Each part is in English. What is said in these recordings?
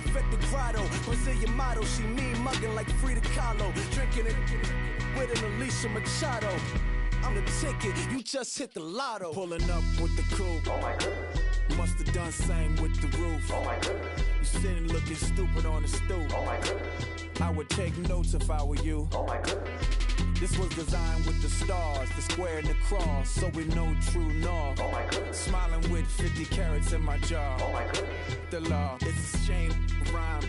chef at the grotto. Brazilian model, she mean mugging like Frida Kahlo. Drinking it with an Alicia Machado. I'm the ticket, you just hit the lotto. Pulling up with the coupe. Oh my goodness. Must have done same with the roof. Oh my goodness. You sitting looking stupid on the stoop. Oh my goodness. I would take notes if I were you. Oh my goodness. This was designed with the stars, the square and the cross, so we know true north. Oh my goodness. Smiling with 50 carats in my jaw. Oh my goodness. The law, it's a shame, rhyme.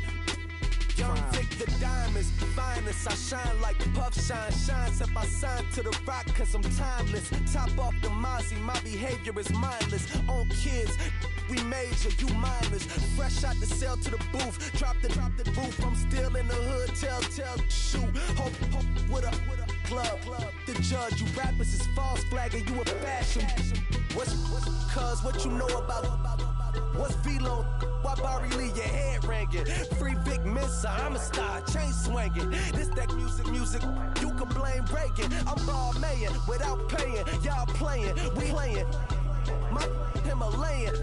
Young Vic, the diamonds, finest. I shine like puff shine, shines if I sign to the rock, cause I'm timeless. Top off the Mozzie, my behavior is mindless. On kids, we major, you mindless. Fresh out the cell to the booth, drop the booth. I'm still in the hood, tell, shoot. Hope with a club. The judge, you rappers is false flagging, you a fashion. What's cuz, what you know about? What's Velo? Why Barry Lee, your head ringing? Free Vic Mensa, I'm a star, chain swinging. This that music, you can blame Reagan. I'm ball mayin' without paying, y'all playing, we playing. My Himalayan,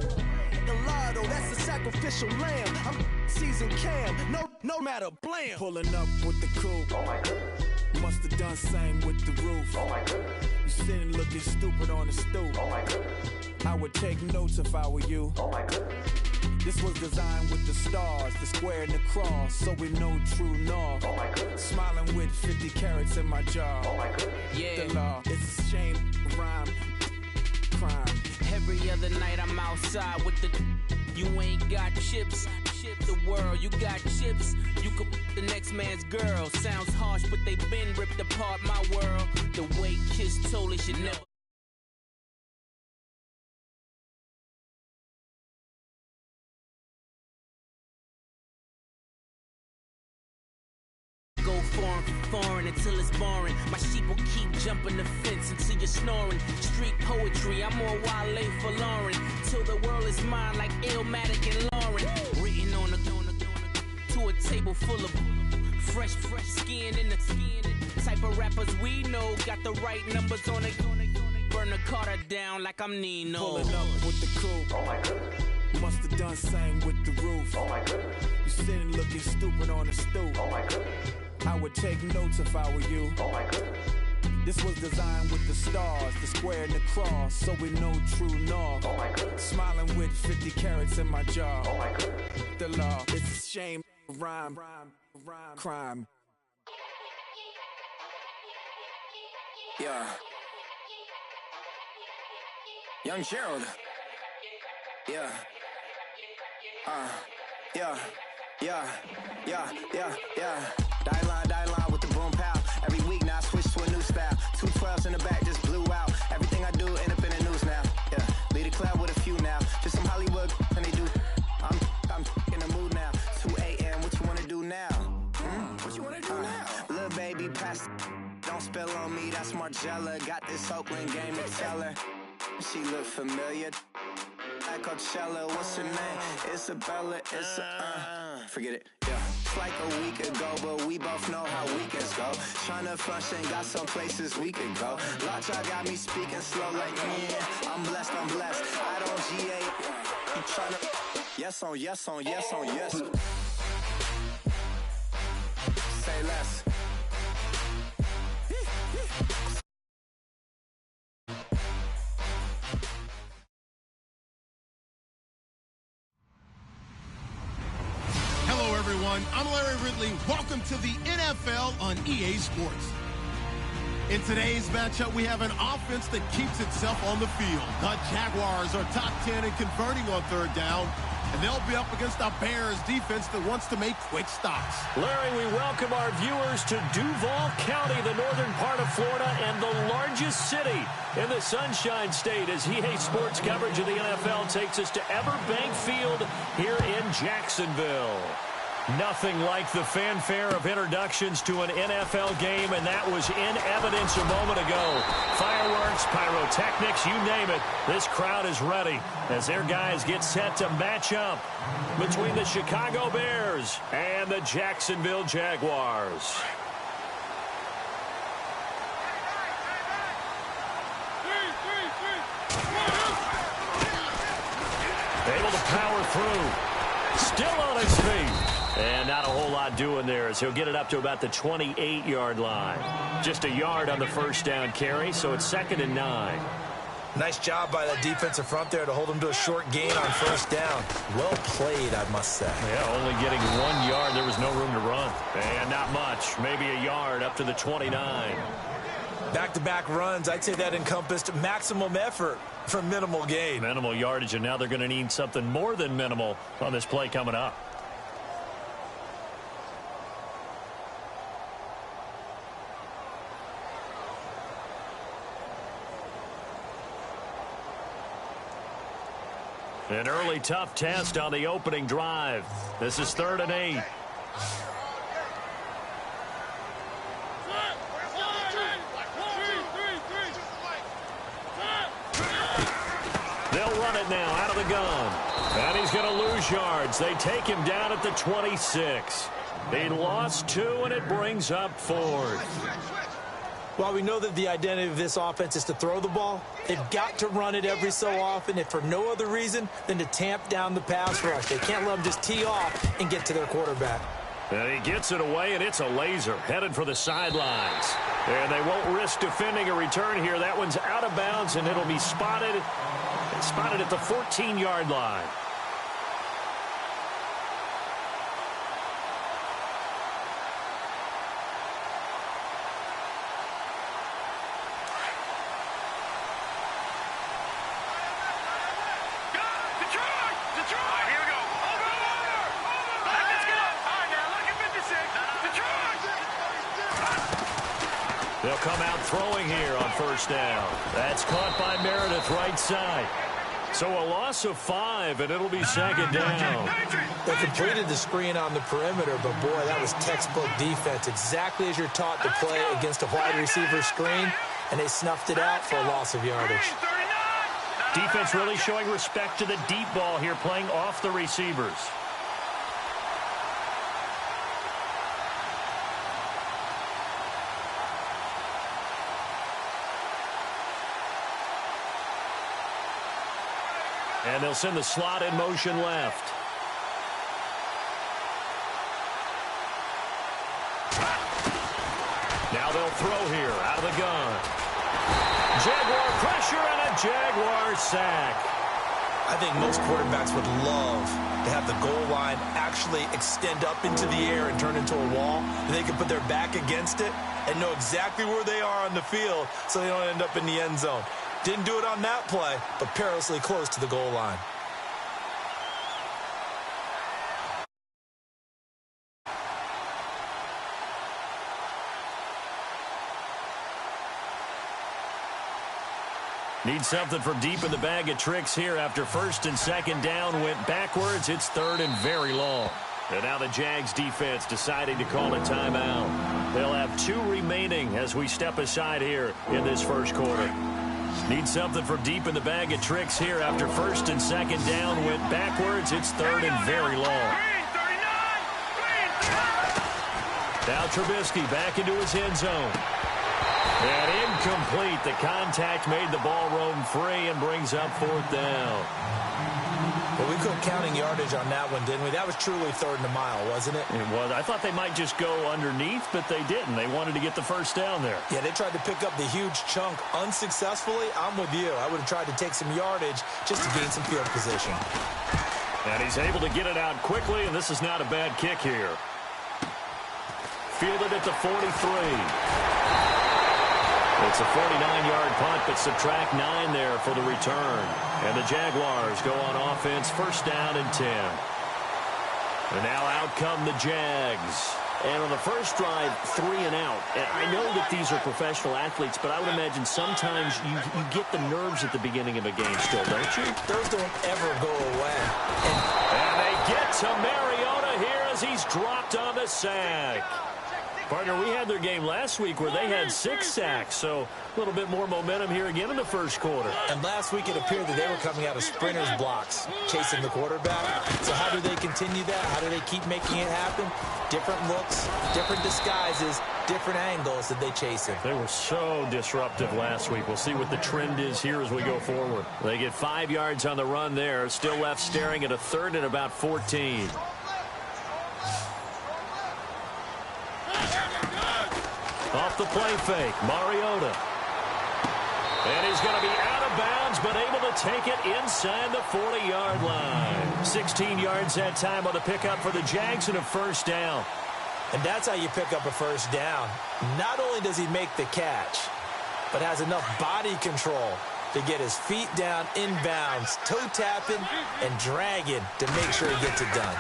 Gallardo, that's a sacrificial lamb. I'm seasoned cam, no matter, blam. Pulling up with the coupe. Oh my goodness. Must have done same with the roof. Oh my goodness. You sitting looking stupid on the stoop. Oh my goodness. I would take notes if I were you. Oh my goodness. This was designed with the stars, the square and the cross, so we know true north. Oh my goodness. Smiling with 50 carats in my jaw. Oh my goodness. Yeah. The law, it's a shame, rhyme, crime. Every other night I'm outside with the. You ain't got chips. The world, you got chips. You could the next man's girl. Sounds harsh, but they been ripped apart my world. The way Kiss told it should never. Go foreign until it's boring. My sheep will keep jumping the fence until you're snoring. Street poetry, I'm more Wale for Lauren. Till the world is mine like Illmatic and Lauren. Written on a to a table full of fresh skin in the type of rappers we know. Got the right numbers on it. Burn the Carter down like I'm Nino. Pulling up with the coupe. Oh my goodness. Must have done same with the roof. Oh my goodness. You sitting looking stupid on the stoop. Oh my goodness. I would take notes if I were you. Oh my goodness. This was designed with the stars, the square and the cross, so we know true north. Oh my goodness. Smiling with 50 carats in my jaw. Oh my goodness. The law, it's a shame, rhyme, crime. Yeah. Young Gerald. Yeah. Yeah. Die line with the boom pow. Every week now I switch to a new style. 212s in the back just blew out. Everything I do end up in the news now. Yeah. Lead a club with a few now. Just some Hollywood and they do. I'm in the mood now. 2 a.m. What you wanna do now? What you wanna do now? Little baby pass. Don't spill on me. That's Margella. Got this Oakland game to tell her. She look familiar. Like Coachella, what's her name? Isabella, forget it, yeah. It's like a week ago, but we both know how weekends go. Tryna function, got some places we could go. Lockjaw got me speaking slow like, yeah, I'm blessed. I don't GA, you tryna, yes on yes. Say less. Hello, everyone. I'm Larry Ridley. Welcome to the NFL on EA Sports. In today's matchup, we have an offense that keeps itself on the field. The Jaguars are top 10 in converting on third down, and they'll be up against a Bears defense that wants to make quick stops. Larry, we welcome our viewers to Duval County, the northern part of Florida, and the largest city in the Sunshine State, as EA Sports coverage of the NFL takes us to Everbank Field here in Jacksonville. Nothing like the fanfare of introductions to an NFL game, and that was in evidence a moment ago. Fireworks, pyrotechnics, you name it. This crowd is ready as their guys get set to match up between the Chicago Bears and the Jacksonville Jaguars. Able to power through. Still on on his feet. And not a whole lot doing there as he'll get it up to about the 28-yard line. Just a yard on the first down carry, so it's 2nd and 9. Nice job by that defensive front there to hold him to a short gain on first down. Well played, I must say. Yeah, only getting 1 yard. There was no room to run. And not much. Maybe a yard up to the 29. Back-to-back runs, I'd say that encompassed maximum effort for minimal gain. Minimal yardage, and now they're going to need something more than minimal on this play coming up. An early tough test on the opening drive. This is 3rd and 8. They'll run it now out of the gun. And he's going to lose yards. They take him down at the 26. He lost 2, and it brings up 4th. While we know that the identity of this offense is to throw the ball, they've got to run it every so often, if for no other reason than to tamp down the pass rush. They can't let them just tee off and get to their quarterback. And he gets it away, and it's a laser headed for the sidelines. And they won't risk defending a return here. That one's out of bounds, and it'll be spotted at the 14-yard line. They'll come out throwing here on first down. That's caught by Meredith, right side. So a loss of 5, and it'll be 2nd down. They completed the screen on the perimeter, but boy, that was textbook defense. Exactly as you're taught to play against a wide receiver screen, and they snuffed it out for a loss of yardage. Defense really showing respect to the deep ball here, playing off the receivers. And they'll send the slot in motion left. Now they'll throw here out of the gun. Jaguar pressure and a Jaguar sack. I think most quarterbacks would love to have the goal line actually extend up into the air and turn into a wall, and they can put their back against it and know exactly where they are on the field so they don't end up in the end zone. Didn't do it on that play, but perilously close to the goal line. Need something from deep in the bag of tricks here after 1st and 2nd down went backwards. It's 3rd and very long. And now the Jags defense deciding to call a timeout. They'll have 2 remaining as we step aside here in this first quarter. Need something from deep in the bag of tricks here after 1st and 2nd down went backwards. It's 3rd and very long. Now Trubisky back into his end zone. And incomplete. The contact made the ball roam free and brings up 4th down. Well, we quit counting yardage on that one, didn't we? That was truly 3rd and a mile, wasn't it? It was. I thought they might just go underneath, but they didn't. They wanted to get the first down there. Yeah, they tried to pick up the huge chunk unsuccessfully. I'm with you. I would have tried to take some yardage just to gain some field position. And he's able to get it out quickly, and this is not a bad kick here. Fielded at the 43. It's a 49-yard punt, but subtract 9 there for the return. And the Jaguars go on offense, 1st down and 10. And now out come the Jags. And on the first drive, 3 and out. And I know that these are professional athletes, but I would imagine sometimes you get the nerves at the beginning of a game still, don't you? Those don't ever go away. And they get to Mariota here as he's dropped on the sack. Partner, we had their game last week where they had 6 sacks, so a little bit more momentum here again in the first quarter. And last week it appeared that they were coming out of sprinters blocks, chasing the quarterback. So how do they continue that? How do they keep making it happen? Different looks, different disguises, different angles that they chase it. They were so disruptive last week. We'll see what the trend is here as we go forward. They get 5 yards on the run there, still left staring at a 3rd and about 14. Off the play fake, Mariota. And he's going to be out of bounds, but able to take it inside the 40-yard line. 16 yards that time on the pickup for the Jags and a first down. And that's how you pick up a first down. Not only does he make the catch, but has enough body control to get his feet down inbounds, toe tapping and dragging to make sure he gets it done.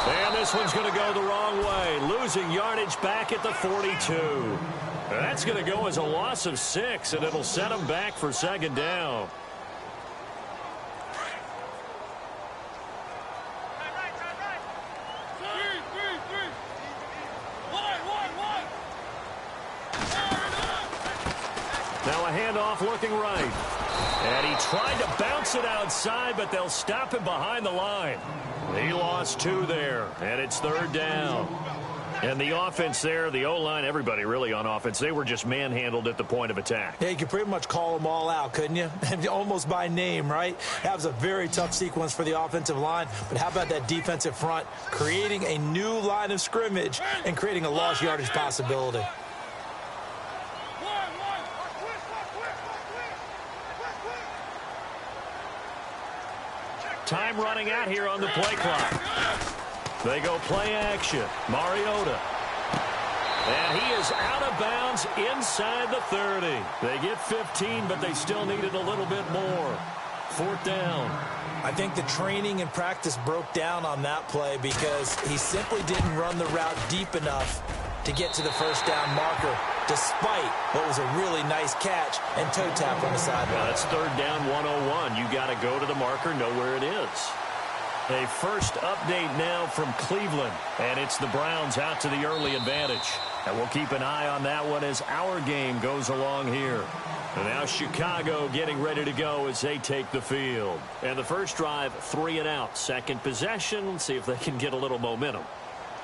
And this one's going to go the wrong way, losing yardage back at the 42. That's going to go as a loss of 6, and it'll set him back for second down. Now a handoff looking right. And he tried to bounce it outside, but they'll stop him behind the line. He lost 2 there, and it's third down. And the offense there, the O-line, everybody really on offense, they were just manhandled at the point of attack. Yeah, you could pretty much call them all out, couldn't you? Almost by name, right? That was a very tough sequence for the offensive line. But how about that defensive front creating a new line of scrimmage and creating a lost yardage possibility? Time running out here on the play clock. They go play action. Mariota. And he is out of bounds inside the 30. They get 15, but they still needed a little bit more. Fourth down. I think the training and practice broke down on that play because he simply didn't run the route deep enough to get to the first down marker, despite what was a really nice catch and toe tap on the sideline. Well, that's third down 101. You got to go to the marker, know where it is. A first update now from Cleveland, and it's the Browns out to the early advantage. And we'll keep an eye on that one as our game goes along here. And now Chicago getting ready to go as they take the field. And the first drive, 3 and out. Second possession, let's see if they can get a little momentum.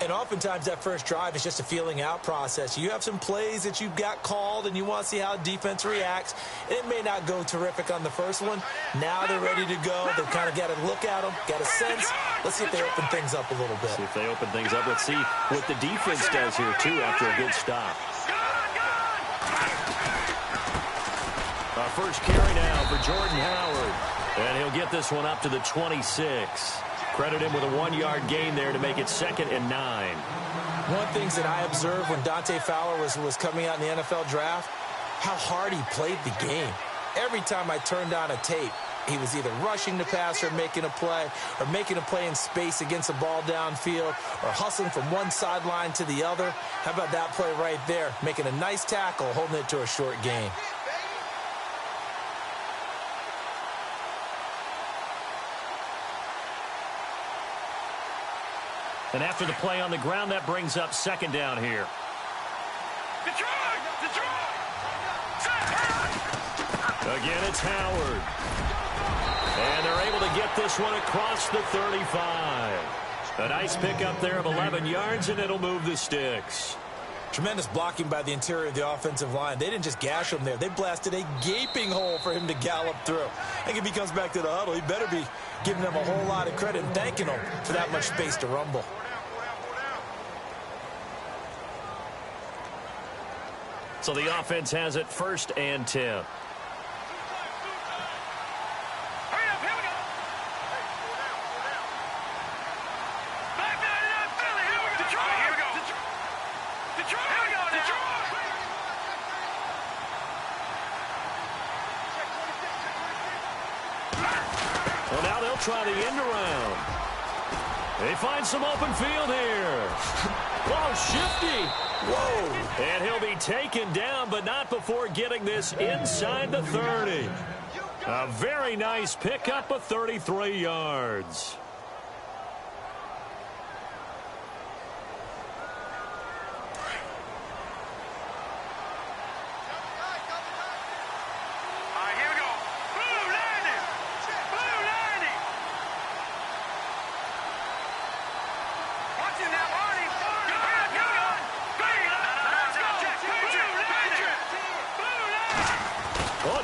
And oftentimes that first drive is just a feeling out process. You have some plays that you've got called and you want to see how defense reacts. It may not go terrific on the first one. Now they're ready to go. They've kind of got to look at them, got a sense. Let's see if they open things up a little bit. See if they open things up. Let's see what the defense does here, too, after a good stop. Our first carry now for Jordan Howard. And he'll get this one up to the 26. Credit him with a 1-yard gain there to make it 2nd and 9. One of the things that I observed when Dante Fowler was coming out in the NFL draft, how hard he played the game. Every time I turned on a tape, he was either rushing the passer, making a play in space against the ball downfield, or hustling from one sideline to the other. How about that play right there? Making a nice tackle, holding it to a short gain. And after the play on the ground, that brings up second down here. Again, it's Howard. And they're able to get this one across the 35. A nice pickup there of 11 yards, and it'll move the sticks. Tremendous blocking by the interior of the offensive line. They didn't just gash him there. They blasted a gaping hole for him to gallop through. I think if he comes back to the huddle, he better be giving them a whole lot of credit and thanking them for that much space to rumble. So the offense has it 1st and 10. Well, now they'll try the end around. They find some open field here. Oh, shifty. Whoa. And he'll be taken down, but not before getting this inside the 30. A very nice pickup of 33 yards.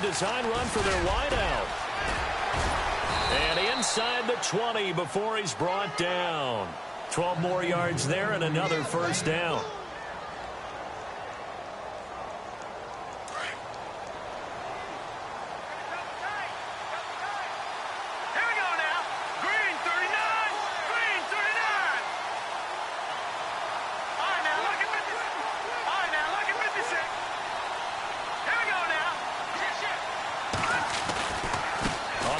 Design run for their wideout. And inside the 20 before he's brought down. 12 more yards there and another first down.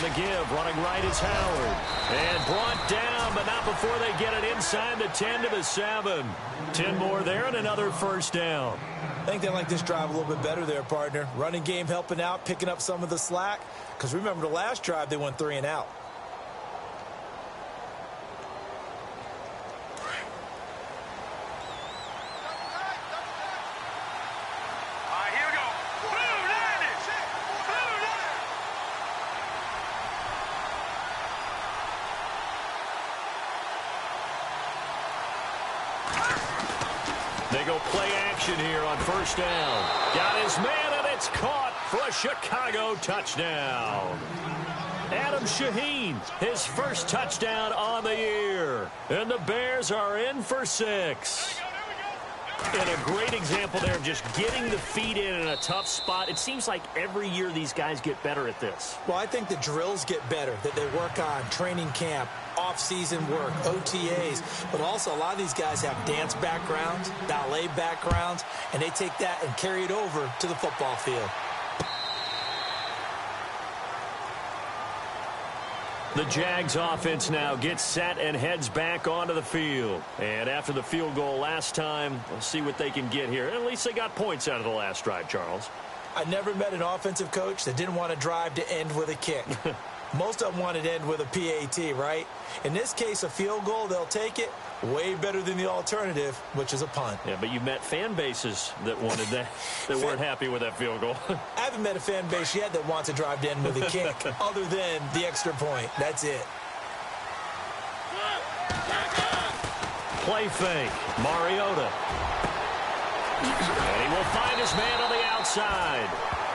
the give. Running right is Howard. And brought down, but not before they get it inside the 10 to the 7. 10 more there and another first down. I think they like this drive a little bit better there, partner. Running game helping out, picking up some of the slack. Because remember the last drive, they went 3 and out. They go play action here on first down. Got his man, and it's caught for a Chicago touchdown. Adam Shaheen, his first touchdown on the year. And the Bears are in for 6. And a great example there of just getting the feet in a tough spot. It seems like every year these guys get better at this. Well, I think the drills get better that they work on, training camp, off-season work, OTAs. But also a lot of these guys have dance backgrounds, ballet backgrounds, and they take that and carry it over to the football field. The Jags offense now gets set and heads back onto the field. And after the field goal last time, we'll see what they can get here. At least they got points out of the last drive, Charles. I never met an offensive coach that didn't want to drive to end with a kick. Most of them wanted to end with a PAT, right? In this case, a field goal, they'll take it. Way better than the alternative, which is a punt. Yeah, but you met fan bases that wanted that, that weren't happy with that field goal. I haven't met a fan base yet that wants to drive to end with a kick other than the extra point. That's it. Play fake. Mariota. And he will find his man on the outside.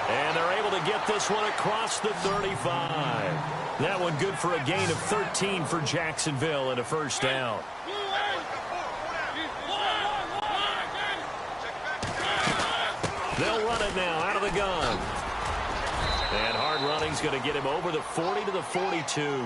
And they're able to get this one across the 35. That one good for a gain of 13 for Jacksonville and a first down. They'll run it now out of the gun. And hard running's going to get him over the 40 to the 42.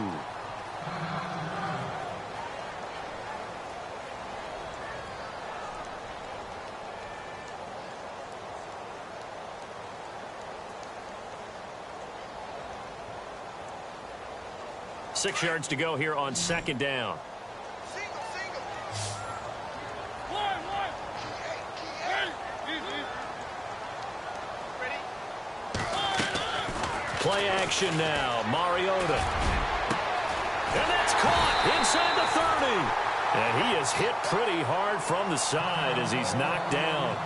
Six yards to go here on second down. Play action now. Mariota. And that's caught inside the 30. And he is hit pretty hard from the side as he's knocked down.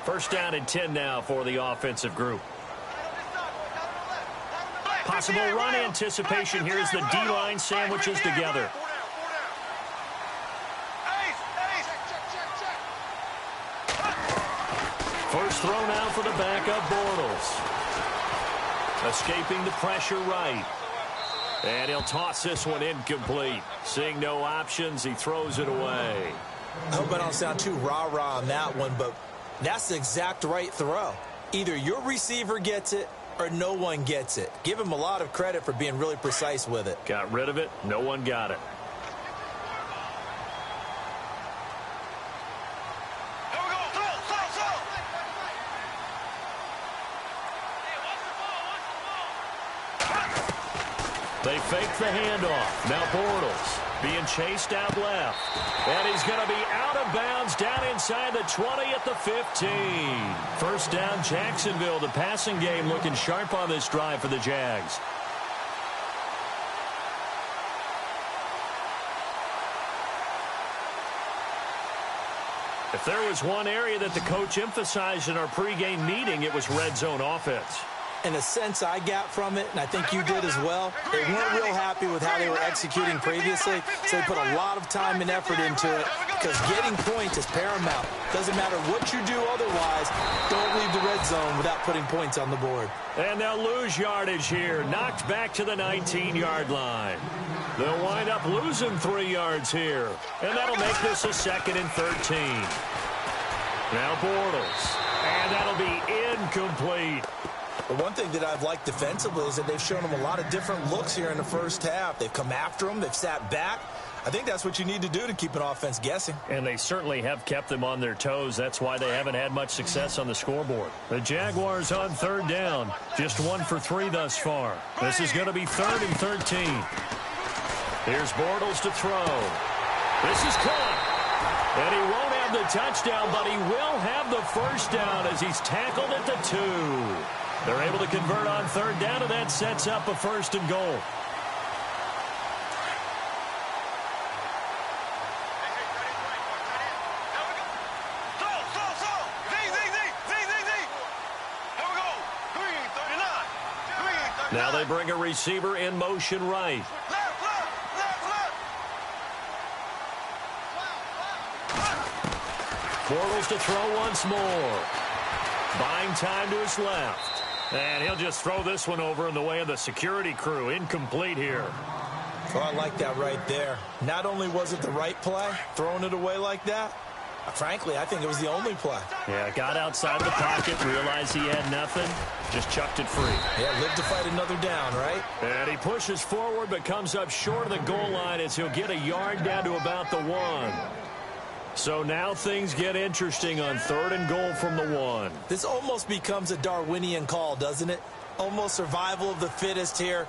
First down and 10 now for the offensive group. Possible run anticipation here as the D-line sandwiches together. First throw now for the backup Bortles. Escaping the pressure right. And he'll toss this one incomplete. Seeing no options, he throws it away. I hope I don't sound too rah-rah on that one, but that's the exact right throw. Either your receiver gets it or no one gets it. Give him a lot of credit for being really precise with it. Got rid of it. No one got it. They fake the handoff. Now Bortles being chased out left. And he's going to be out of bounds down inside the 20 at the 15. First down Jacksonville. The passing game looking sharp on this drive for the Jags. If there was one area that the coach emphasized in our pregame meeting, it was red zone offense. In a sense I got from it, and I think you did as well, they weren't real happy with how they were executing previously, so they put a lot of time and effort into it because getting points is paramount. Doesn't matter what you do otherwise, don't leave the red zone without putting points on the board. And they'll lose yardage here, knocked back to the 19-yard line. They'll wind up losing 3 yards here, and that'll make this a 2nd and 13. Now Bortles, and that'll be incomplete. But one thing that I've liked defensively is that they've shown them a lot of different looks here in the first half. They've come after them. They've sat back. I think that's what you need to do to keep an offense guessing. And they certainly have kept them on their toes. That's why they haven't had much success on the scoreboard. The Jaguars on third down. Just 1 for 3 thus far. This is going to be 3rd and 13. Here's Bortles to throw. This is caught. And he won't have the touchdown, but he will have the first down as he's tackled at the 2. They're able to convert on third down, and that sets up a 1st and goal. Now they bring a receiver in motion right. Bortles to throw once more. Buying time to his left. And he'll just throw this one over in the way of the security crew. Incomplete here. Well, I like that right there. Not only was it the right play, throwing it away like that, frankly, I think it was the only play. Yeah, got outside the pocket, realized he had nothing, just chucked it free. Yeah, lived to fight another down, right? And he pushes forward but comes up short of the goal line as he'll get a yard down to about the 1. So now things get interesting on 3rd and goal from the 1. This almost becomes a Darwinian call, doesn't it? Almost survival of the fittest here.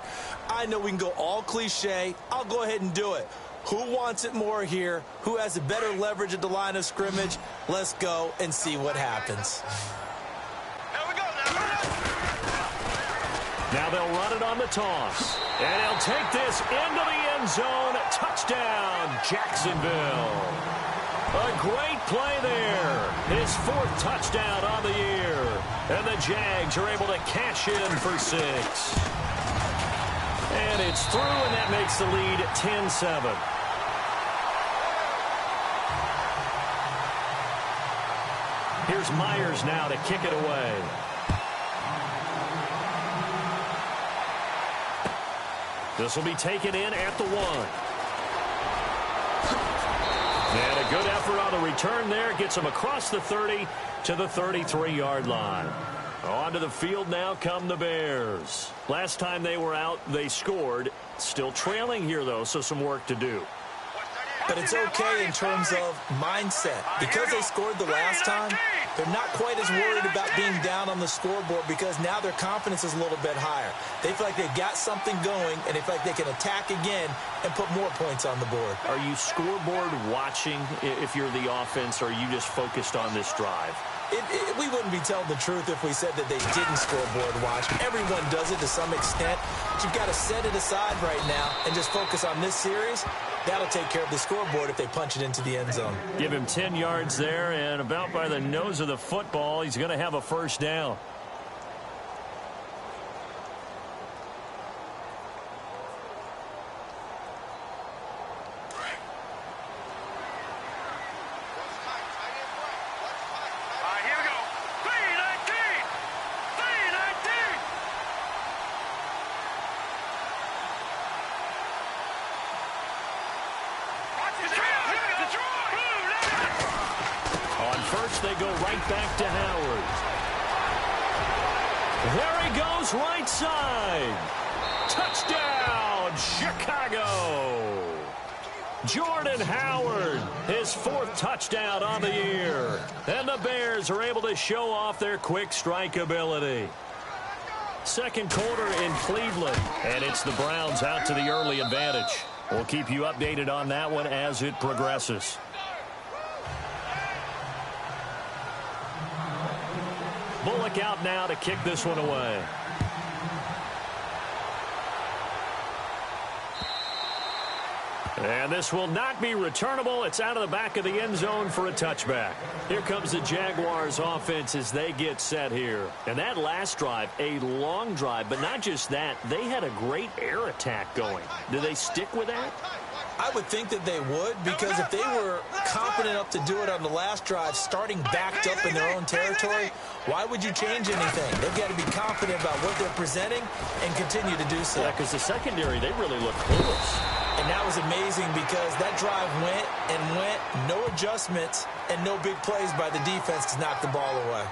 I know we can go all cliche. I'll go ahead and do it. Who wants it more here? Who has a better leverage at the line of scrimmage? Let's go and see what happens. Now they'll run it on the toss. And he'll take this into the end zone. Touchdown, Jacksonville. A great play there. His 4th touchdown on the year. And the Jags are able to cash in for 6. And it's through, and that makes the lead 10-7. Here's Myers now to kick it away. This will be taken in at the 1. And a good effort on the return there. Gets him across the 30 to the 33-yard line. Onto the field now come the Bears. Last time they were out, they scored. Still trailing here, though, so some work to do. But it's okay in terms of mindset. Because they scored the last time, they're not quite as worried about being down on the scoreboard because now their confidence is a little bit higher. They feel like they've got something going, and they feel like they can attack again and put more points on the board. Are you scoreboard watching if you're the offense, or are you just focused on this drive? We wouldn't be telling the truth if we said that they didn't scoreboard watch. Everyone does it to some extent. But you've got to set it aside right now and just focus on this series. That'll take care of the scoreboard if they punch it into the end zone. Give him 10 yards there, and about by the nose of the football, he's going to have a 1st down. They go right back to Howard. There he goes right side. Touchdown, Chicago. Jordan Howard, his 4th touchdown on the year. And the Bears are able to show off their quick strike ability. 2nd quarter in Cleveland, and it's the Browns out to the early advantage. We'll keep you updated on that one as it progresses. Bullock out now to kick this one away. And this will not be returnable. It's out of the back of the end zone for a touchback. Here comes the Jaguars offense as they get set here. And that last drive, a long drive, but not just that. They had a great air attack going. Do they stick with that? I would think that they would, because if they were competent enough to do it on the last drive, starting backed up in their own territory, why would you change anything? They've got to be confident about what they're presenting and continue to do so. Yeah, because the secondary, they really look clueless. And that was amazing because that drive went and went, no adjustments, and no big plays by the defense to knock the ball away.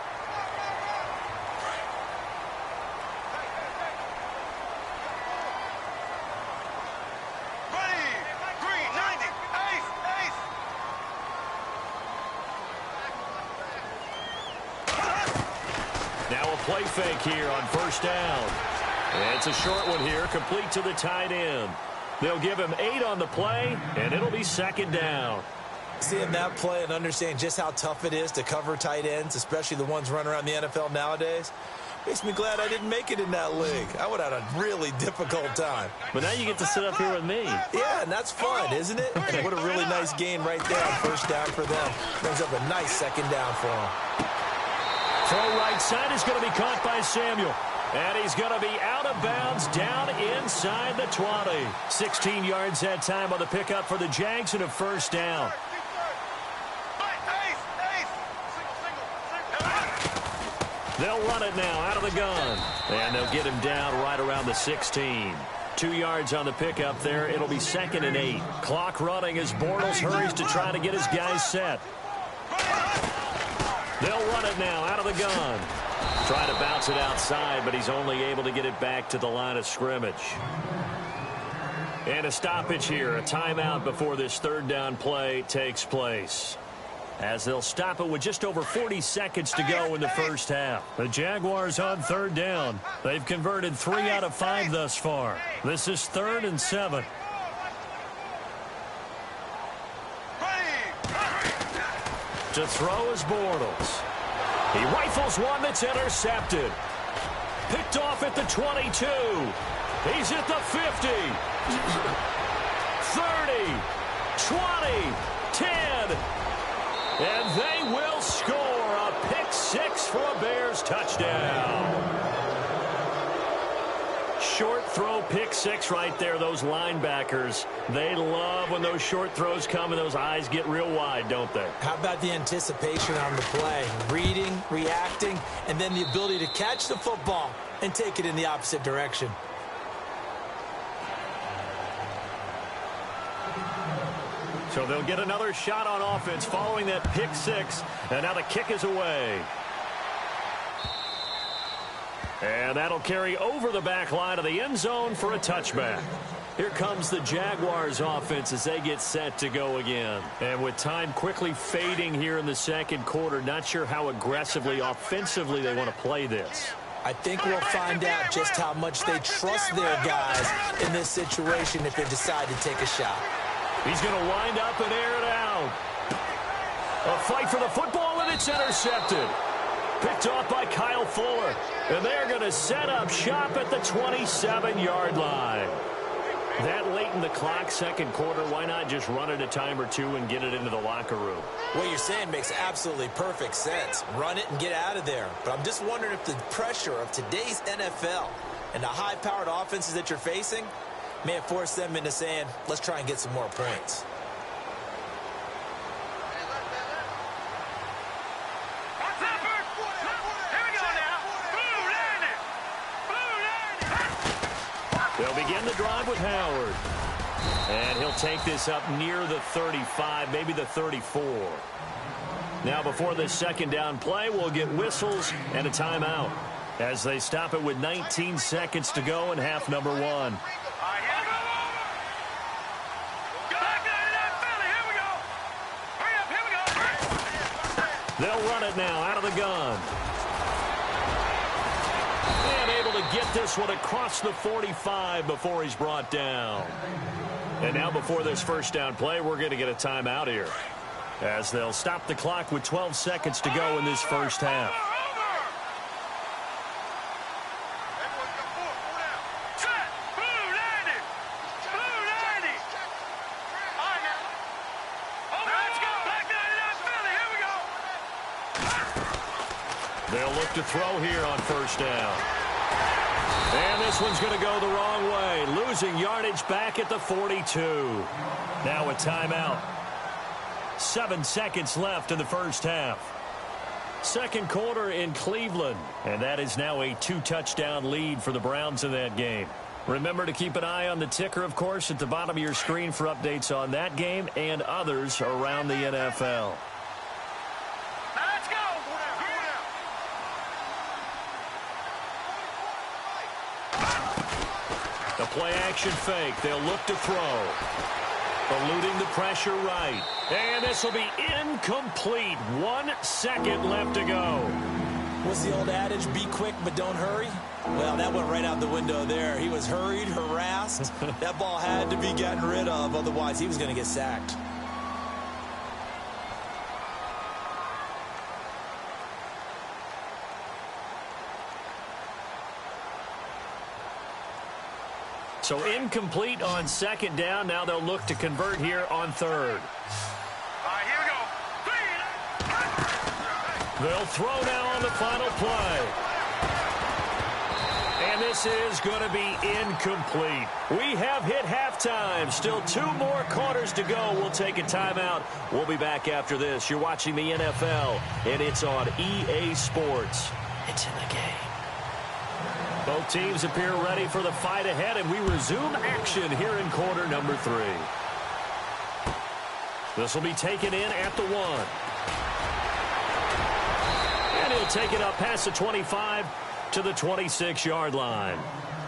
Green 90. play fake here on first down. And it's a short one here, complete to the tight end. They'll give him 8 on the play, and it'll be second down. Seeing that play and understanding just how tough it is to cover tight ends, especially the ones running around the NFL nowadays, makes me glad I didn't make it in that league. I would have had a really difficult time. But now you get to sit up here with me. Yeah, and that's fun, isn't it? And what a really nice gain right there on first down for them. Brings up a nice second down for them. Throw right side is going to be caught by Samuel. And he's going to be out of bounds down inside the 20. 16 yards that time on the pickup for the Jags and a first down. They'll run it now out of the gun. And they'll get him down right around the 16. 2 yards on the pickup there. It'll be 2nd and 8. Clock running as Bortles hurries to try to get his guys set. They'll run it now out of the gun. Trying to bounce it outside, but he's only able to get it back to the line of scrimmage. And a stoppage here, a timeout before this third down play takes place, as they'll stop it with just over 40 seconds to go in the first half. The Jaguars on third down. They've converted 3 out of 5 thus far. This is 3rd and 7. To throw is Bortles. He rifles one that's intercepted. Picked off at the 22. He's at the 50. 30. 20. 10. And they will score a pick 6 for a Bears touchdown. Short throw, pick 6 right there. Those linebackers, they love when those short throws come and those eyes get real wide, don't they? How about the anticipation on the play? Reading, reacting, and then the ability to catch the football and take it in the opposite direction. So they'll get another shot on offense following that pick 6, and now the kick is away. And that'll carry over the back line of the end zone for a touchback. Here comes the Jaguars offense as they get set to go again. And with time quickly fading here in the second quarter, not sure how aggressively, offensively they want to play this. I think we'll find out just how much they trust their guys in this situation if they decide to take a shot. He's going to wind up and air it out. A fight for the football, and it's intercepted. Picked off by Kyle Fuller. And they're going to set up shop at the 27-yard line. That late in the clock, second quarter, why not just run it a time or two and get it into the locker room? What you're saying makes absolutely perfect sense. Run it and get out of there. But I'm just wondering if the pressure of today's NFL and the high-powered offenses that you're facing may have forced them into saying, let's try and get some more points. They'll begin the drive with Howard. And he'll take this up near the 35, maybe the 34. Now before this second down play, we'll get whistles and a timeout as they stop it with 19 seconds to go in half number 1. They'll run it now out of the gun. And able to get this one across the 45 before he's brought down. And now before this first down play, we're going to get a timeout here, as they'll stop the clock with 12 seconds to go in this first half. They'll look to throw here on first down. And this one's going to go the wrong way, losing yardage back at the 42. Now a timeout. 7 seconds left in the first half. Second quarter in Cleveland, and that is now a 2-touchdown lead for the Browns in that game. Remember to keep an eye on the ticker, of course, at the bottom of your screen for updates on that game and others around the NFL. The play-action fake. They'll look to throw. Eluding the pressure right. And this will be incomplete. 1 second left to go. What's the old adage? Be quick, but don't hurry. Well, that went right out the window there. He was hurried, harassed. That ball had to be gotten rid of. Otherwise, he was going to get sacked. So incomplete on second down. Now they'll look to convert here on third. All right, here we go. They'll throw now on the final play. And this is going to be incomplete. We have hit halftime. Still 2 more quarters to go. We'll take a timeout. We'll be back after this. You're watching the NFL, and it's on EA Sports. It's in the game. Both teams appear ready for the fight ahead, and we resume action here in quarter number 3. This will be taken in at the 1. And he'll take it up past the 25 to the 26-yard line.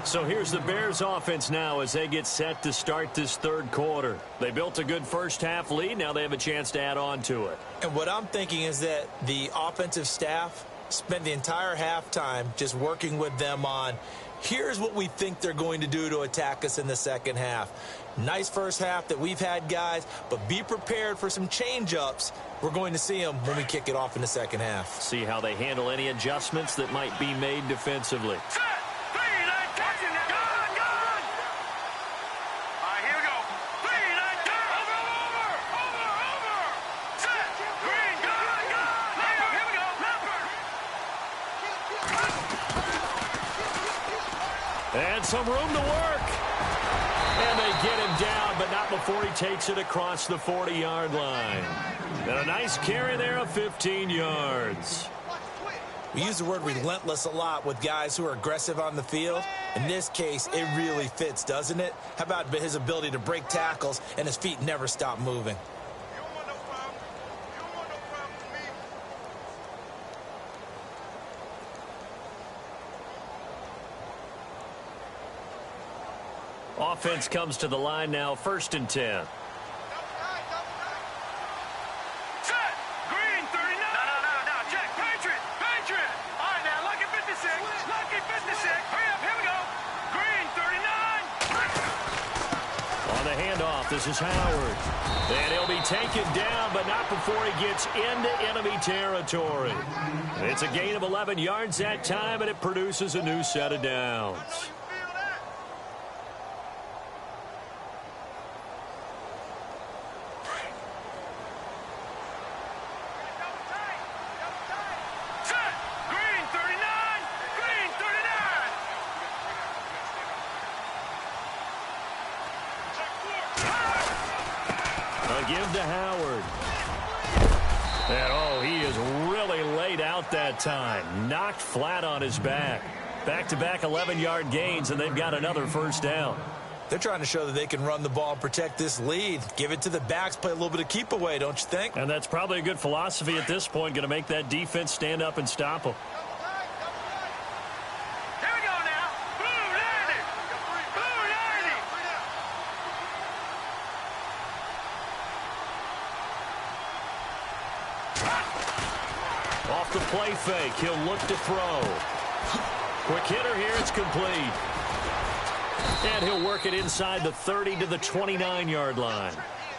So here's the Bears offense now as they get set to start this third quarter. They built a good first-half lead. Now they have a chance to add on to it. And what I'm thinking is that the offensive staff spent the entire halftime just working with them on, here's what we think they're going to do to attack us in the second half. Nice first half that we've had, guys, but be prepared for some change-ups. We're going to see them when we kick it off in the second half. See how they handle any adjustments that might be made defensively. Set. Green, line, catching that. Gone, gone. All right, here we go. Green, line, over. Set. Green, gone, gone. Leopard, here we go. Leopard. And some room to work. And they get him down, but not before he takes it across the 40-yard line. And a nice carry there of 15 yards. We use the word relentless a lot with guys who are aggressive on the field. In this case, it really fits, doesn't it? How about his ability to break tackles and his feet never stop moving? You don't want no problem. You don't want no problem with me. Offense comes to the line now, 1st and 10. Set. Green, 39. No. Check. Patriot. All right, now, lucky 56. Lucky 56. Hurry up. Here we go. Green, 39. On the handoff, this is Howard. And he'll be taken down, but not before he gets into enemy territory. It's a gain of 11 yards that time, and it produces a new set of downs. Give to Howard. And, oh, he is really laid out that time. Knocked flat on his back. Back-to-back 11-yard gains, and they've got another first down. They're trying to show that they can run the ball and protect this lead. Give it to the backs, play a little bit of keep away, don't you think? And that's probably a good philosophy at this point, going to make that defense stand up and stop them. Here we go now. Blue 90. Blue 90. Off the play fake, he'll look to throw. Quick hitter here, it's complete. And he'll work it inside the 30 to the 29-yard line.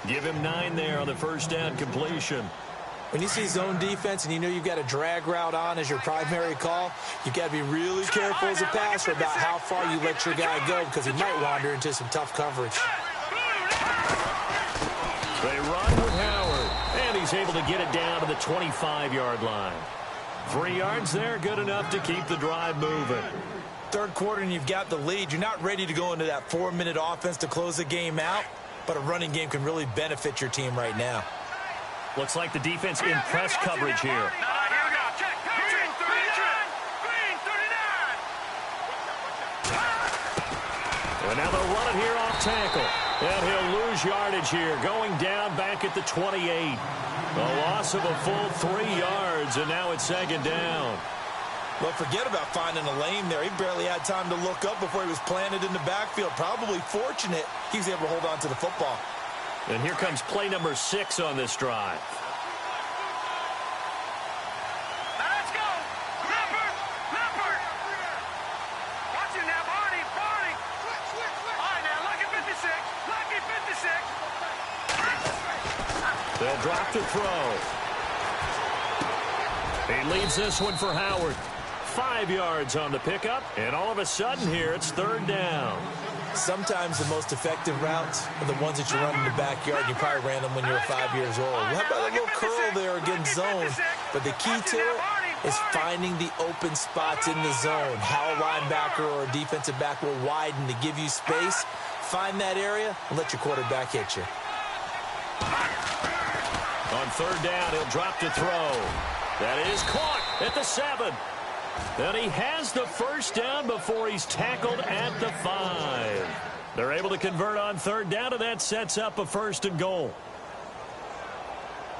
Give him 9 there on the first down completion. When you see zone defense and you know you've got a drag route on as your primary call, you've got to be really careful as a passer about how far you let your guy go because he might wander into some tough coverage. They run with Howard, and he's able to get it down to the 25-yard line. 3 yards there, good enough to keep the drive moving. Third quarter and you've got the lead. You're not ready to go into that 4-minute offense to close the game out, but a running game can really benefit your team right now. Looks like the defense in press coverage here. Here we go. Check. Green 39. Green 39. And now they'll run it here off tackle. And he'll lose yardage here, going down back at the 28. A loss of a full 3 yards, and now it's second down. Well, forget about finding a lane there. He barely had time to look up before he was planted in the backfield. Probably fortunate he was able to hold on to the football. And here comes play number 6 on this drive. Now let's go. They'll drop to throw. He leads this one for Howard. 5 yards on the pickup, and all of a sudden here it's third down. Sometimes the most effective routes are the ones that you run in the backyard. You probably ran them when you were 5 years old. How about a little curl there against zone? But the key to it is finding the open spots in the zone. How a linebacker or a defensive back will widen to give you space. Find that area and let your quarterback hit you. On third down, he'll drop to throw. That is caught at the 7. Then he has the first down before he's tackled at the 5. They're able to convert on third down, and that sets up a 1st and goal.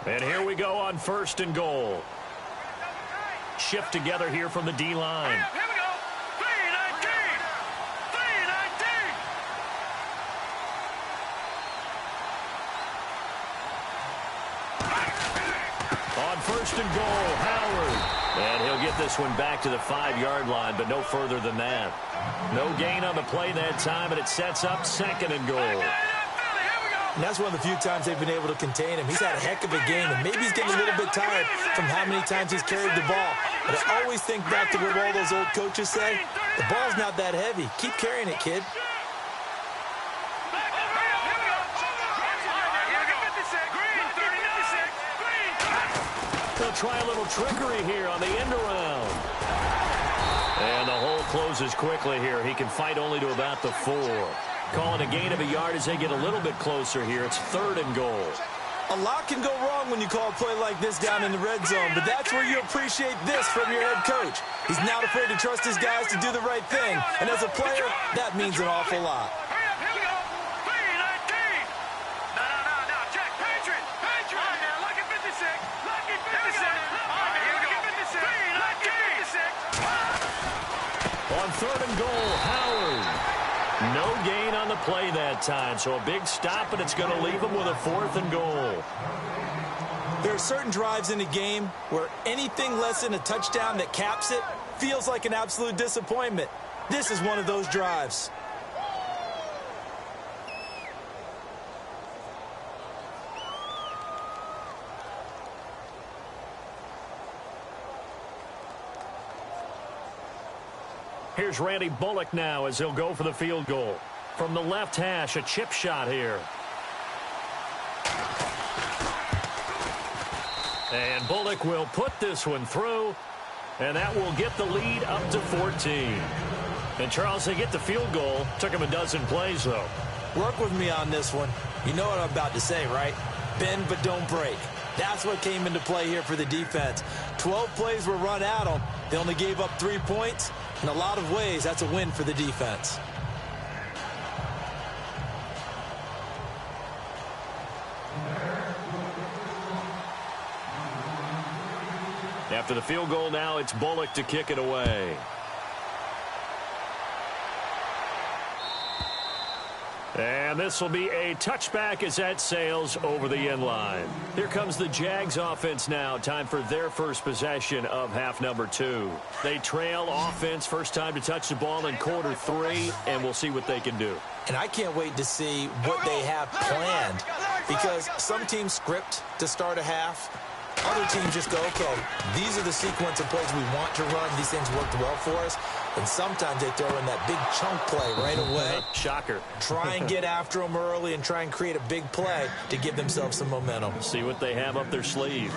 And here we go on 1st and goal. Shift together here from the D-line. Here we go. 3-19. 3-19. On 1st and goal, Howard. And he'll get this one back to the 5-yard line, but no further than that. No gain on the play that time, and it sets up 2nd and goal. And that's one of the few times they've been able to contain him. He's had a heck of a game, and maybe he's getting a little bit tired from how many times he's carried the ball. But I always think back to what all those old coaches say. The ball's not that heavy. Keep carrying it, kid. They'll try a little trickery here on the end around. And the hole closes quickly here. He can fight only to about the 4. Calling a gain of a yard as they get a little bit closer here. It's 3rd and goal. A lot can go wrong when you call a play like this down in the red zone, but that's where you appreciate this from your head coach. He's not afraid to trust his guys to do the right thing, and as a player, that means an awful lot. On 3rd and goal, Howard. No gain on the play that time, so a big stop, and it's going to leave him with a 4th and goal. There are certain drives in a game where anything less than a touchdown that caps it feels like an absolute disappointment. This is one of those drives. Here's Randy Bullock now as he'll go for the field goal. From the left hash, a chip shot here. And Bullock will put this one through, and that will get the lead up to 14. And, Charles, they get the field goal. Took him a dozen plays, though. Work with me on this one. You know what I'm about to say, right? Bend but don't break. That's what came into play here for the defense. 12 plays were run at them. They only gave up 3 points. In a lot of ways, that's a win for the defense. After the field goal now, it's Bullock to kick it away. And this will be a touchback as that sails over the end line. Here comes the Jags offense now. Time for their first possession of half number 2. They trail offense, first time to touch the ball in quarter 3, and we'll see what they can do. And I can't wait to see what they have planned, because some teams script to start a half. Other teams just go, okay, these are the sequence of plays we want to run. These things worked well for us. And sometimes they throw in that big chunk play right away. Shocker. Try and get after them early and try and create a big play to give themselves some momentum. See what they have up their sleeve.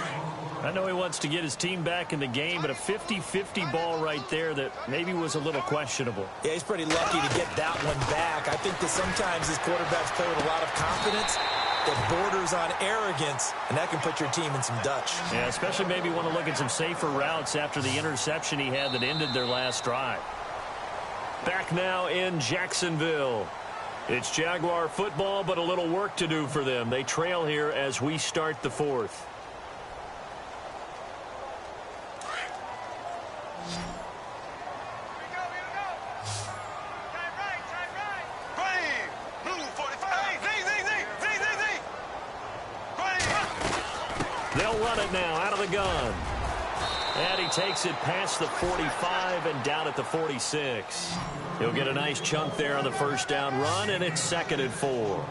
I know he wants to get his team back in the game, but a 50-50 ball right there that maybe was a little questionable. Yeah, he's pretty lucky to get that one back. I think that sometimes his quarterbacks play with a lot of confidence that borders on arrogance, and that can put your team in some Dutch. Yeah, especially maybe want to look at some safer routes after the interception he had that ended their last drive. Back now in Jacksonville. It's Jaguar football, but a little work to do for them. They trail here as we start the 4th. They'll run it now out of the gun. And he takes it past the 45 and down at the 46. He'll get a nice chunk there on the first down run, and it's 2nd and 4.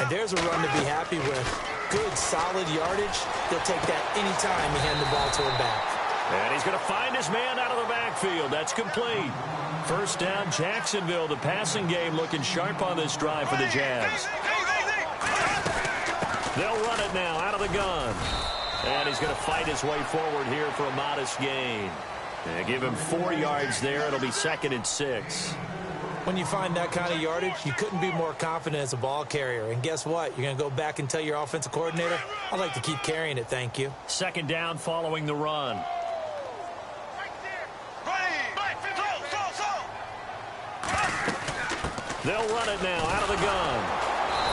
And there's a run to be happy with. good, solid yardage, they'll take that anytime you hand the ball to him back. And he's going to find his man out of the backfield. That's complete. First down, Jacksonville. The passing game looking sharp on this drive for the Jags. They'll run it now out of the gun. And he's going to fight his way forward here for a modest gain. And give him 4 yards there. It'll be 2nd and 6. When you find that kind of yardage, you couldn't be more confident as a ball carrier. And guess what? You're going to go back and tell your offensive coordinator, I'd like to keep carrying it, thank you. 2nd down following the run. They'll run it now out of the gun.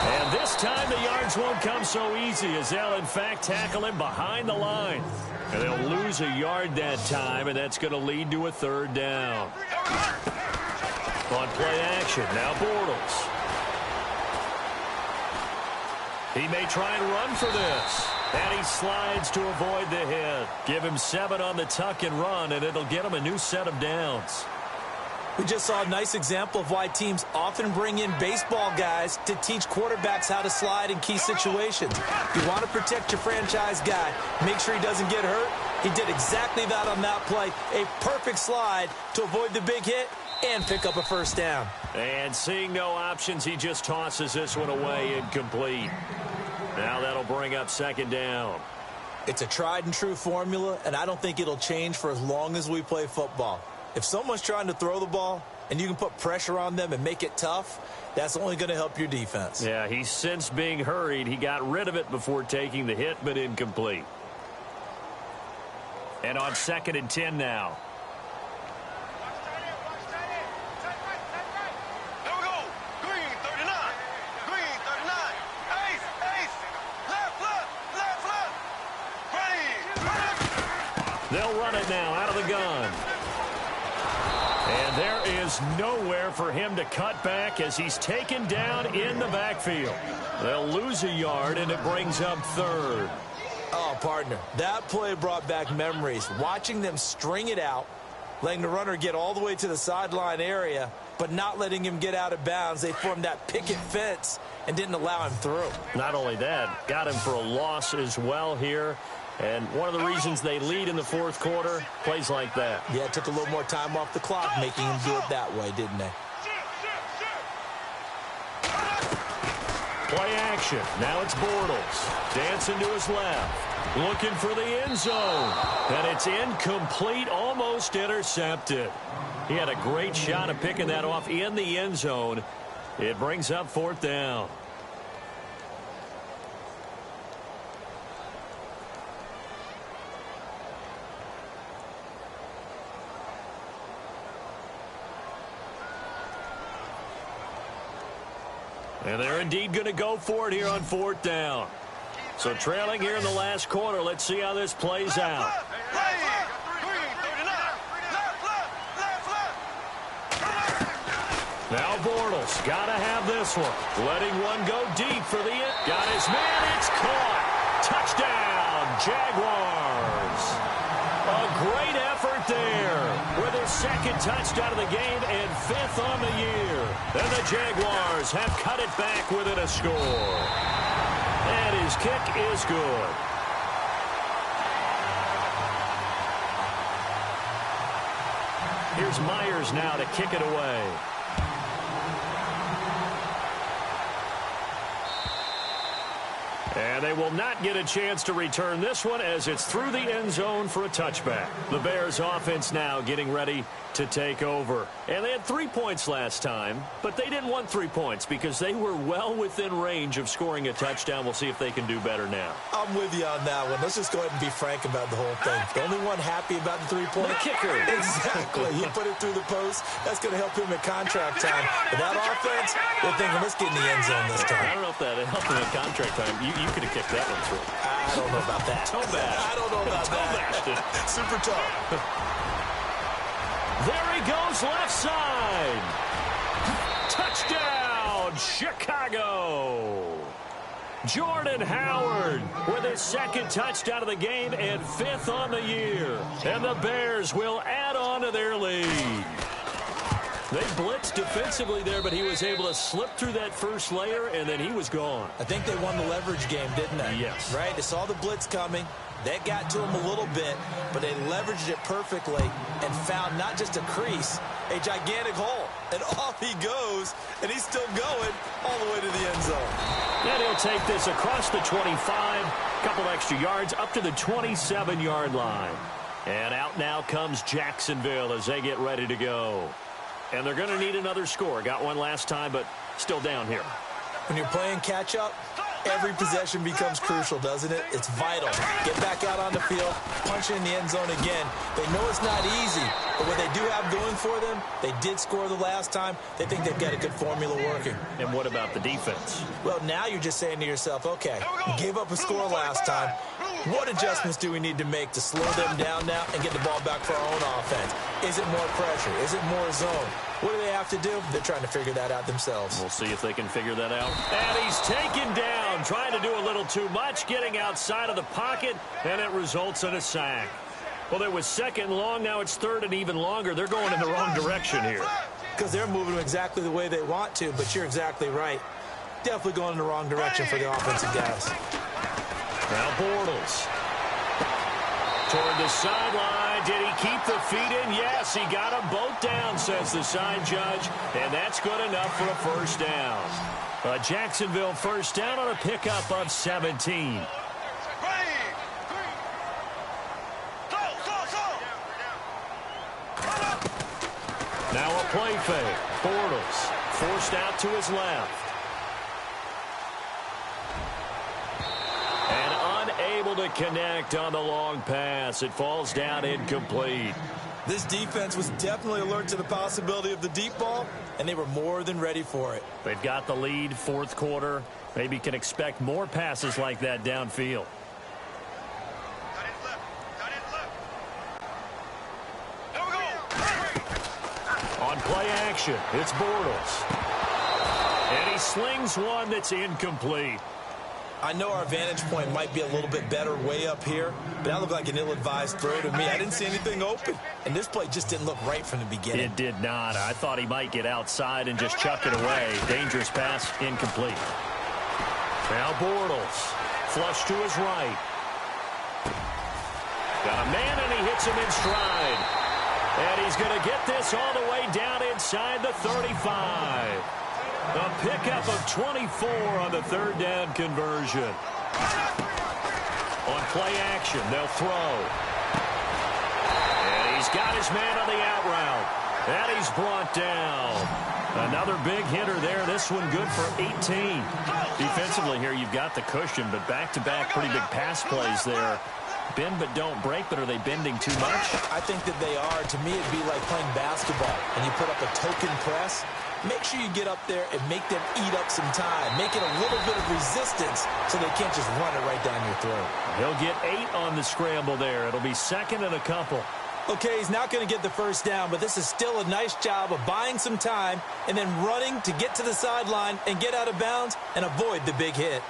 And this time the yards won't come so easy as they'll, in fact, tackle him behind the line. And they'll lose a yard that time, and that's going to lead to a 3rd down. On play action, now Bortles. He may try and run for this. And he slides to avoid the hit. Give him 7 on the tuck and run, and it'll get him a new set of downs. We just saw a nice example of why teams often bring in baseball guys to teach quarterbacks how to slide in key situations. You want to protect your franchise guy. Make sure he doesn't get hurt. He did exactly that on that play. A perfect slide to avoid the big hit and pick up a 1st down. And seeing no options, he just tosses this one away, incomplete. Now that'll bring up 2nd down. It's a tried and true formula, and I don't think it'll change for as long as we play football. If someone's trying to throw the ball and you can put pressure on them and make it tough, that's only going to help your defense. Yeah, he's since being hurried. He got rid of it before taking the hit, but incomplete. And on 2nd and 10 now. Here we go. Green 39. Green 39. Ace. Left foot. They'll run it now out of the gun. And there is nowhere for him to cut back as he's taken down in the backfield. They'll lose a yard, and it brings up 3rd. Oh, partner, that play brought back memories. Watching them string it out, letting the runner get all the way to the sideline area, but not letting him get out of bounds. They formed that picket fence and didn't allow him through. Not only that, got him for a loss as well here. And one of the reasons they lead in the 4th quarter, plays like that. Yeah, it took a little more time off the clock, making him do it that way, didn't they? Play action. Now it's Bortles. Dancing to his left. Looking for the end zone. And it's incomplete, almost intercepted. He had a great shot of picking that off in the end zone. It brings up 4th down. And they're indeed going to go for it here on 4th down. So trailing here in the last quarter. Let's see how this plays out. Now Bortles got to have this one. Letting one go deep for the end. Got his man. It's caught. Touchdown, Jaguars. A great effort there with their 2nd touchdown of the game and 5th on the year. And the Jaguars have cut it back within a score. And his kick is good. Here's Myers now to kick it away. And they will not get a chance to return this one as it's through the end zone for a touchback. The Bears offense now getting ready to take over. And they had 3 points last time, but they didn't want 3 points because they were well within range of scoring a touchdown. We'll see if they can do better now. I'm with you on that one. Let's just go ahead and be frank about the whole thing. The only one happy about the 3-point? The kicker. Exactly. He put it through the post. That's going to help him at contract time. But that offense, they're thinking, let's get in the end zone this time. I don't know if that helped him at contract time. You could have kicked that one through. I don't know about that. Toe bash. I don't know about that. Super tough. There he goes left side. Touchdown, Chicago. Jordan Howard with his 2nd touchdown of the game and 5th on the year. And the Bears will add on to their lead. They blitzed defensively there, but he was able to slip through that first layer, and then he was gone. I think they won the leverage game, didn't they? Yes. Right? They saw the blitz coming. That got to him a little bit, but they leveraged it perfectly and found not just a crease, a gigantic hole. And off he goes, and he's still going all the way to the end zone. And he'll take this across the 25, couple extra yards, up to the 27-yard line. And out now comes Jacksonville as they get ready to go. And they're going to need another score. Got one last time, but still down here. When you're playing catch-up, every possession becomes crucial, doesn't it? It's vital. Get back out on the field, punch it in the end zone again. They know it's not easy, but what they do have going for them, they did score the last time. They think they've got a good formula working. And what about the defense? Well, now you're just saying to yourself, okay, we gave up a score last time. What adjustments do we need to make to slow them down now and get the ball back for our own offense? Is it more pressure? Is it more zone? What do they have to do? They're trying to figure that out themselves. We'll see if they can figure that out. And he's taken down, trying to do a little too much, getting outside of the pocket, and it results in a sack. Well, it was second and long. Now it's third and even longer. They're going in the wrong direction here. Because they're moving exactly the way they want to, but you're exactly right. Definitely going in the wrong direction for the offensive guys. Now Bortles. Toward the sideline. Did he keep the feet in? Yes, he got them both down, says the side judge. And that's good enough for a first down. A Jacksonville first down on a pickup of 17. Now a play fake. Bortles forced out to his left. And unable to connect on the long pass. It falls down incomplete. This defense was definitely alert to the possibility of the deep ball, and they were more than ready for it. They've got the lead, fourth quarter. Maybe can expect more passes like that downfield. On play action, it's Bortles. And he slings one that's incomplete. I know our vantage point might be a little bit better way up here, but that looked like an ill-advised throw to me. I didn't see anything open, and this play just didn't look right from the beginning. It did not. I thought he might get outside and just chuck it away. Dangerous pass, incomplete. Now Bortles, flush to his right. Got a man, and he hits him in stride. And he's going to get this all the way down inside the 35. A pickup of 24 on the third down conversion. On play action, they'll throw. And he's got his man on the out route. And he's brought down. Another big hitter there. This one good for 18. Defensively here, you've got the cushion, but back-to-back pretty big pass plays there. Bend but don't break, but are they bending too much? I think that they are. To me, it'd be like playing basketball, and you put up a token press. Make sure you get up there and make them eat up some time. Make it a little bit of resistance so they can't just run it right down your throat. He'll get 8 on the scramble there. It'll be second and a couple. Okay, he's not going to get the first down, but this is still a nice job of buying some time and then running to get to the sideline and get out of bounds and avoid the big hit.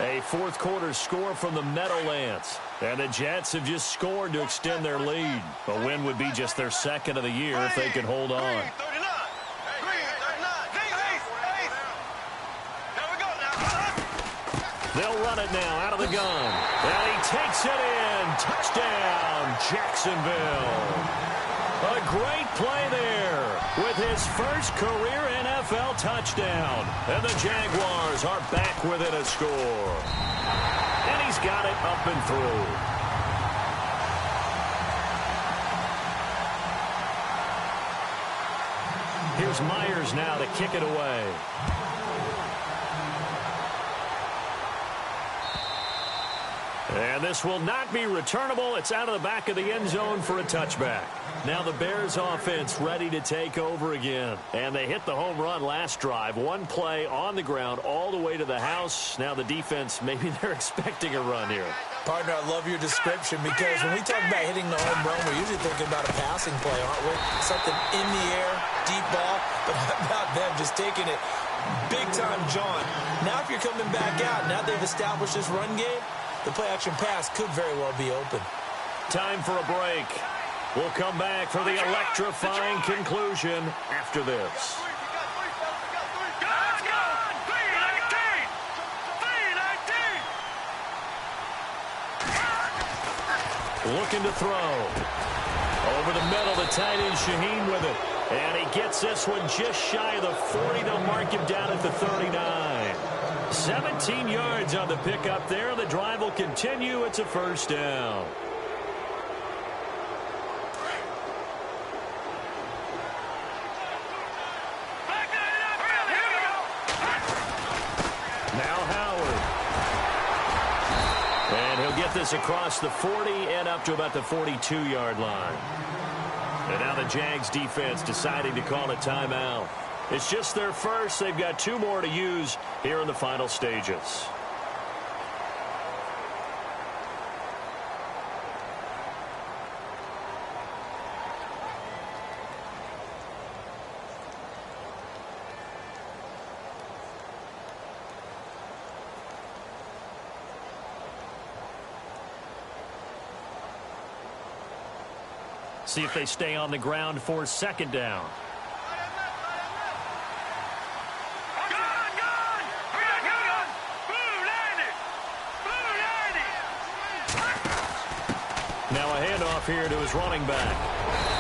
A fourth quarter score from the Meadowlands. And the Jets have just scored to extend their lead. A win would be just their second of the year if they could hold on. They'll run it now out of the gun. And he takes it in. Touchdown, Jacksonville. A great play there with his first career NFL touchdown. And the Jaguars are back within a score. And he's got it up and through. Here's Myers now to kick it away. And this will not be returnable. It's out of the back of the end zone for a touchback. Now the Bears offense ready to take over again. And they hit the home run last drive. One play on the ground all the way to the house. Now the defense, maybe they're expecting a run here. Partner, I love your description because when we talk about hitting the home run, we're usually thinking about a passing play, aren't we? Something in the air, deep ball. But how about them just taking it big time, John? Now if you're coming back out, now they've established this run game, the play-action pass could very well be open. Time for a break. We'll come back for the electrifying conclusion after this. Looking to throw. Over the middle, the tight end Shaheen with it. And he gets this one just shy of the 40. They'll mark him down at the 39. 17 yards on the pickup there. The drive will continue. It's a first down. Now Howard. And he'll get this across the 40 and up to about the 42-yard line. And now the Jags defense deciding to call a timeout. It's just their first. They've got 2 more to use here in the final stages. See if they stay on the ground for second down. Now a handoff here to his running back.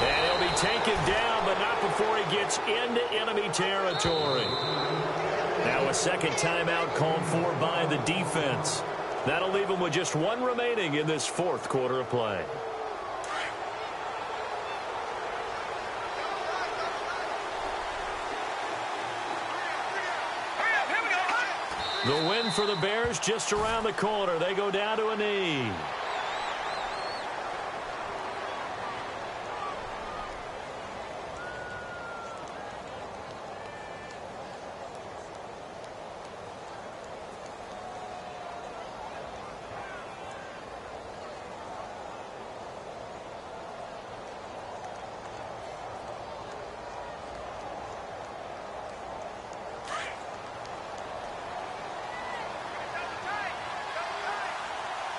And he'll be taken down, but not before he gets into enemy territory. Now a second timeout called for by the defense. That'll leave him with just 1 remaining in this 4th quarter of play. The win for the Bears just around the corner. They go down to a knee.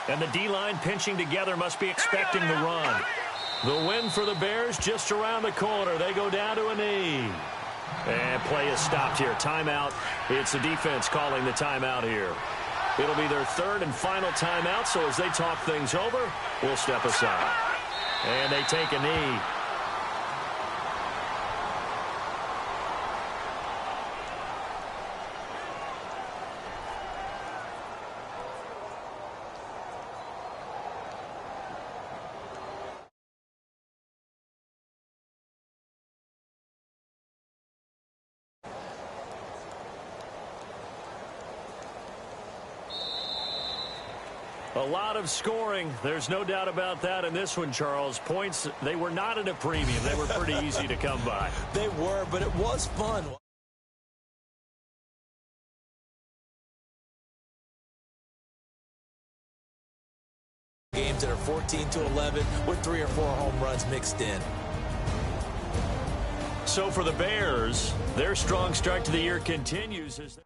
And the D-line pinching together, must be expecting the run. The win for the Bears just around the corner. They go down to a knee. And play is stopped here. Timeout. It's the defense calling the timeout here. It'll be their 3rd and final timeout, so as they talk things over, we'll step aside. And they take a knee. A lot of scoring. There's no doubt about that in this one, Charles. Points, they were not at a premium. They were pretty easy to come by. They were, but it was fun. Games that are 14-11 with 3 or 4 home runs mixed in. So for the Bears, their strong start to the year continues as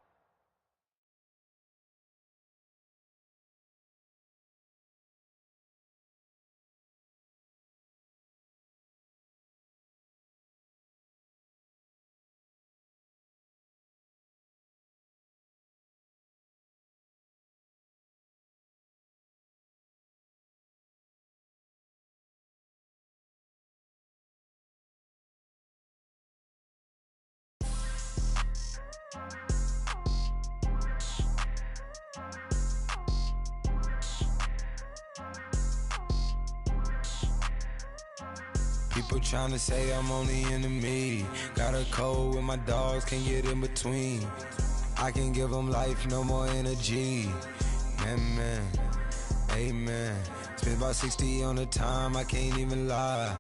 people trying to say I'm only in the media. Got a cold with my dogs, can't get in between. I can give them life, no more energy. Man, amen. Spent about 60 on the time, I can't even lie.